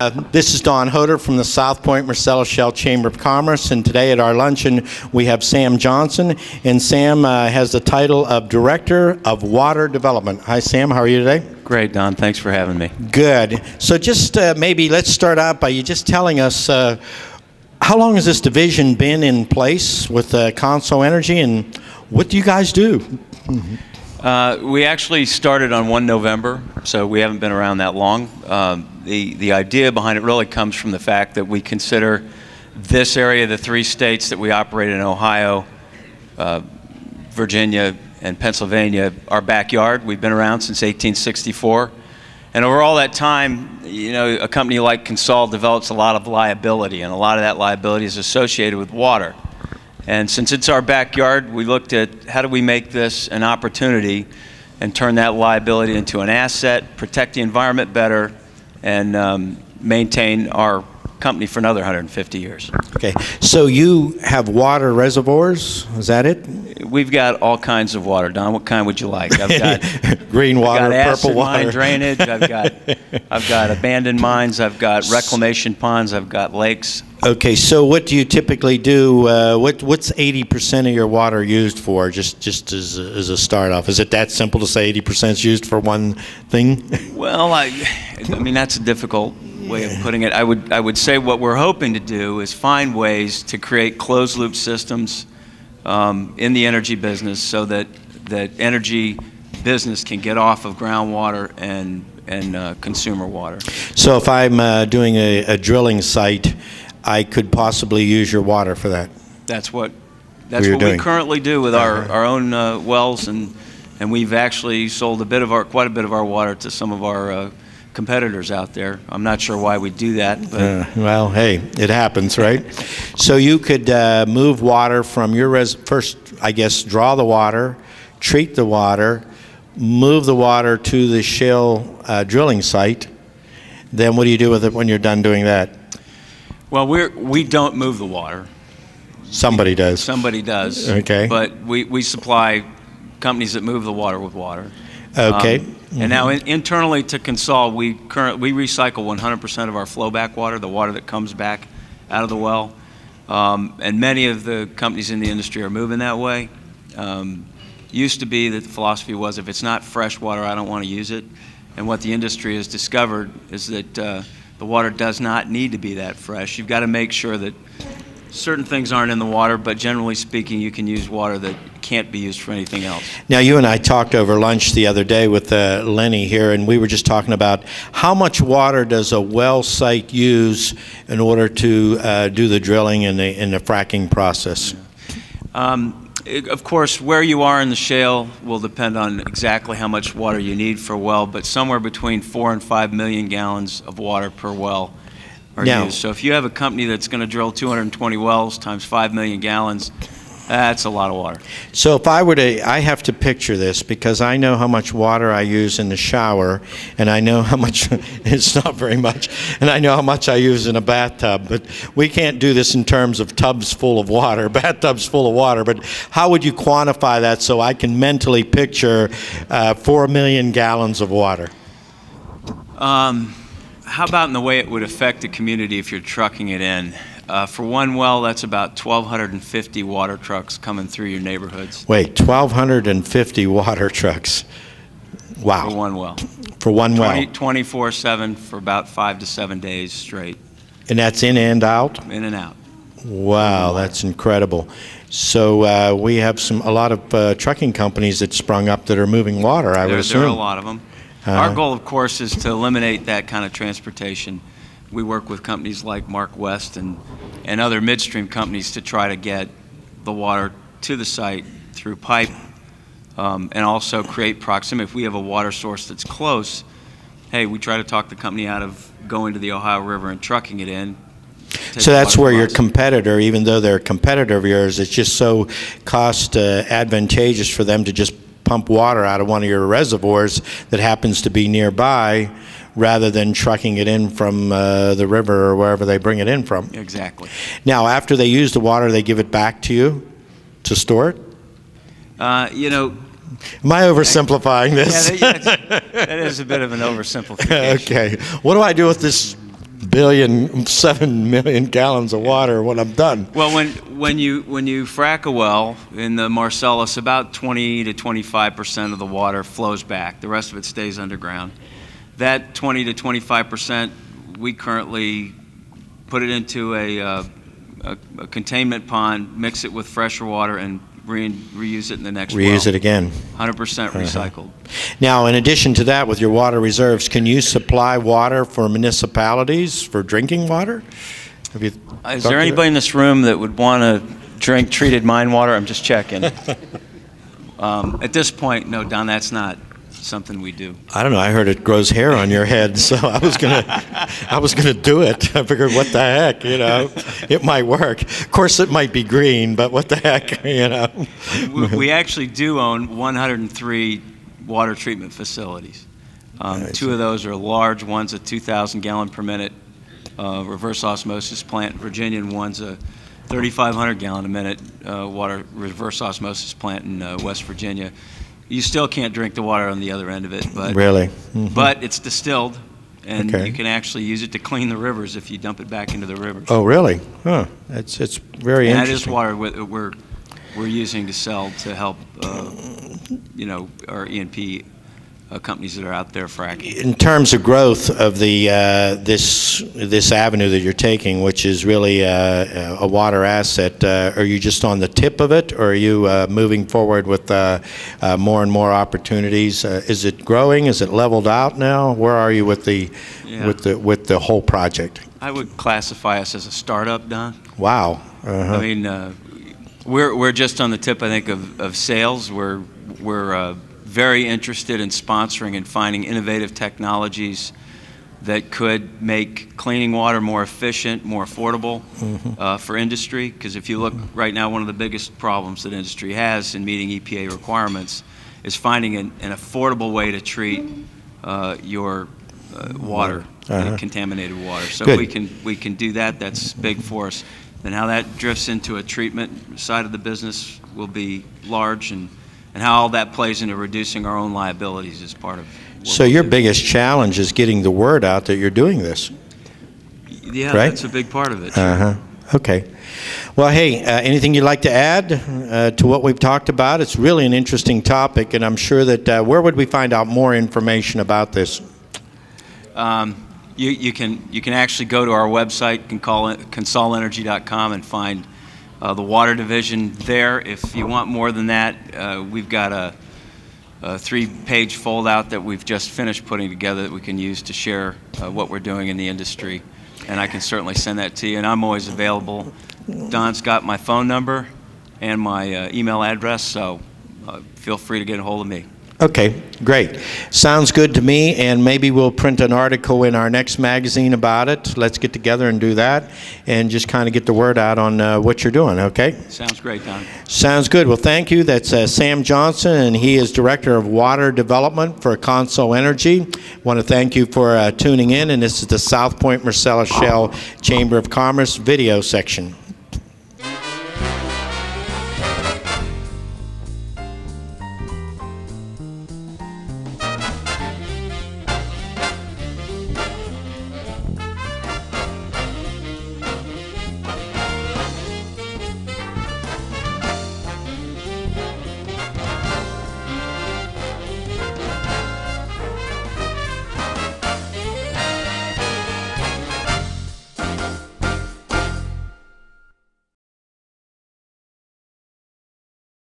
This is Don Hoder from the Southpointe Marcellus Shell Chamber of Commerce, and today at our luncheon we have Sam Johnson, and Sam has the title of Director of Water Development. Hi Sam, how are you today? Great, Don. Thanks for having me. Good. So just maybe let's start out by you just telling us how long has this division been in place with Consol Energy, and what do you guys do? We actually started on 1 November, so we haven't been around that long. The idea behind it really comes from the fact that we consider this area, the 3 states that we operate in, Ohio, Virginia, and Pennsylvania, our backyard. We've been around since 1864. And over all that time, you know, a company like Consol develops a lot of liability, and a lot of that liability is associated with water. And since it's our backyard, we looked at how do we make this an opportunity and turn that liability into an asset, protect the environment better, and maintain our company for another 150 years. Okay, so you have water reservoirs, is that it? We've got all kinds of water, Don. What kind would you like? I've got green water, I've got purple acid water, mine drainage. I've got abandoned mines. I've got reclamation ponds. I've got lakes. Okay, so what do you typically do? What's 80% of your water used for? Just as a start off, is it that simple to say 80% is used for one thing? Well, I mean that's a difficult way of putting it. I would say what we're hoping to do is find ways to create closed loop systems in the energy business, so that energy business can get off of groundwater and consumer water. So if I'm doing a drilling site, I could possibly use your water for that. That's what we currently do with our own wells, and we've actually sold quite a bit of our water to some of our competitors out there. I'm not sure why we do that, but well, hey, it happens, right? So you could move water from your first, I guess, draw the water, treat the water, move the water to the shale drilling site. Then what do you do with it when you're done doing that? Well, we don't move the water. Somebody does. Somebody does. Okay. But we supply companies that move the water with water. Okay. And now internally to Consol, we recycle 100% of our flowback water, the water that comes back out of the well. And many of the companies in the industry are moving that way. Used to be that the philosophy was, if it's not fresh water, I don't want to use it. And what the industry has discovered is that the water does not need to be that fresh. You've got to make sure that certain things aren't in the water, but generally speaking, you can use water that can't be used for anything else. Now, you and I talked over lunch the other day with Lenny here, and we were just talking about how much water does a well site use in order to do the drilling and the fracking process? Of course, where you are in the shale will depend on exactly how much water you need for a well, but somewhere between 4 and 5 million gallons of water per well are used. So if you have a company that's going to drill 220 wells times 5 million gallons, that's a lot of water. So if I were to, I have to picture this, because I know how much water I use in the shower, and I know how much, it's not very much, and I know how much I use in a bathtub, but we can't do this in terms of tubs full of water, bathtubs full of water, but how would you quantify that so I can mentally picture 4 million gallons of water? How about in the way it would affect the community if you're trucking it in? For one well, that's about 1,250 water trucks coming through your neighborhoods. Wait, 1,250 water trucks. Wow. For one well. For one well. 24/7 for about 5 to 7 days straight. And that's in and out? In and out. Wow, that's incredible. So we have a lot of trucking companies that sprung up that are moving water, I would assume. There are a lot of them. Our goal, of course, is to eliminate that kind of transportation. We work with companies like Mark West and other midstream companies to try to get the water to the site through pipe, and also create proximity. If we have a water source that's close, hey, we try to talk the company out of going to the Ohio River and trucking it in. So that's where your competitor, even though they're a competitor of yours, it's just so cost advantageous for them to just pump water out of one of your reservoirs that happens to be nearby, rather than trucking it in from the river or wherever they bring it in from. Exactly. Now, after they use the water, they give it back to you to store it? You know... Am I oversimplifying this? Yeah, that is a bit of an oversimplification. Okay. What do I do with this 7 million gallons of water when I'm done. Well, when you frack a well in the Marcellus, about 20 to 25% of the water flows back. The rest of it stays underground. That 20 to 25%, we currently put it into a containment pond, mix it with fresher water, and reuse it in the next well. Reuse it again. 100% recycled. Now, in addition to that, with your water reserves, can you supply water for municipalities for drinking water? Have you Is there anybody in this room that would want to drink treated mine water? I'm just checking. At this point, no, Don, that's not something we do. I don't know. I heard it grows hair on your head, so I was gonna do it. I figured, what the heck, you know, it might work. Of course, it might be green, but what the heck, you know. We actually do own 103 water treatment facilities. Two of those are large. One's a 2,000 gallon per minute reverse osmosis plant in Virginia, and one's a 3,500 gallon a minute water reverse osmosis plant in West Virginia. You still can't drink the water on the other end of it, but really, but it's distilled, and you can actually use it to clean the rivers if you dump it back into the rivers. Oh, really? Huh. It's very and interesting. That is water we're using to sell to help you know, our E&P companies that are out there fracking. In terms of growth of the this avenue that you're taking, which is really a water asset, are you just on the tip of it, or are you moving forward with more and more opportunities? Is it growing? Is it leveled out now? Where are you with the with the whole project? I would classify us as a startup, Don. Wow. I mean, we're just on the tip, I think, of sales. We're very interested in sponsoring and finding innovative technologies that could make cleaning water more efficient, more affordable for industry. Because if you look right now, one of the biggest problems that industry has in meeting EPA requirements is finding an affordable way to treat your water, contaminated water. So if we can do that, that's big for us. Then how that drifts into a treatment side of the business will be large, and how all that plays into reducing our own liabilities is part of what So your biggest challenge is getting the word out that you're doing this. Yeah, right? That's a big part of it. Okay. Well, hey, anything you'd like to add to what we've talked about? It's really an interesting topic, and I'm sure that where would we find out more information about this? You can actually go to our website, consolenergy.com, and find the water division there. If you want more than that, we've got a 3-page fold-out that we've just finished putting together that we can use to share what we're doing in the industry. And I can certainly send that to you, and I'm always available. Don's got my phone number and my email address, so feel free to get a hold of me. Okay, great. Sounds good to me, and maybe we'll print an article in our next magazine about it. Let's get together and do that, and just kind of get the word out on what you're doing, okay? Sounds great, Don. Sounds good. Well, thank you. That's Sam Johnson, and he is Director of Water Development for Consol Energy. I want to thank you for tuning in, and this is the Southpointe Marcellus Shale Chamber of Commerce video section.